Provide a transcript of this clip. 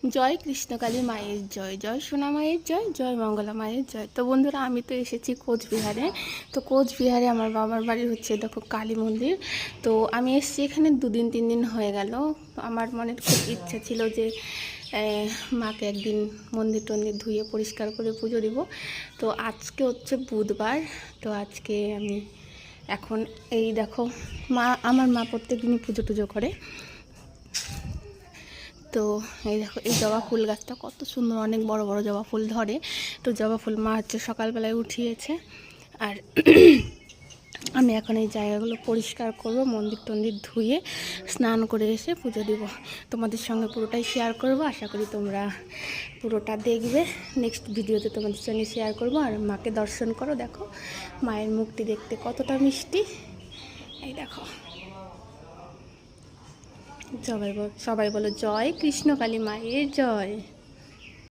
জয় কৃষ্ণকালী মায়ের জয়, জয় সোনা মায়ের জয়, জয় মঙ্গলা মায়ের জয়। তো বন্ধুরা, আমি তো এসেছি কোচবিহারে। তো কোচবিহারে আমার বাবার বাড়ি হচ্ছে দেখো কালী মন্দির। তো আমি এসেছি এখানে 2-3 দিন হয়ে গেল। আমার মনের খুব ইচ্ছা ছিল যে মাকে একদিন মন্দির টন্দির ধুয়ে পরিষ্কার করে পুজো দিব। তো আজকে হচ্ছে বুধবার। তো আজকে আমি এখন এই দেখো, আমার মা প্রত্যেক দিনই পুজো টুজো করে। তো এই দেখো, এই জবা ফুল গাছটা কত সুন্দর, অনেক বড় বড় জবা ফুল ধরে। তো জবা ফুল মা হচ্ছে সকালবেলায় উঠিয়েছে। আর আমি এখন এই জায়গাগুলো পরিষ্কার করব, মন্দির টন্দির ধুয়ে স্নান করে এসে পুজো দিব। তোমাদের সঙ্গে পুরোটাই শেয়ার করব, আশা করি তোমরা পুরোটা দেখবে। নেক্সট ভিডিওতে তোমাদের সঙ্গে শেয়ার করব। আর মাকে দর্শন করো, দেখো মায়ের মুখটি দেখতে কতটা মিষ্টি। এই দেখো, সবাই বলো জয় কৃষ্ণকালী মায়ের জয়।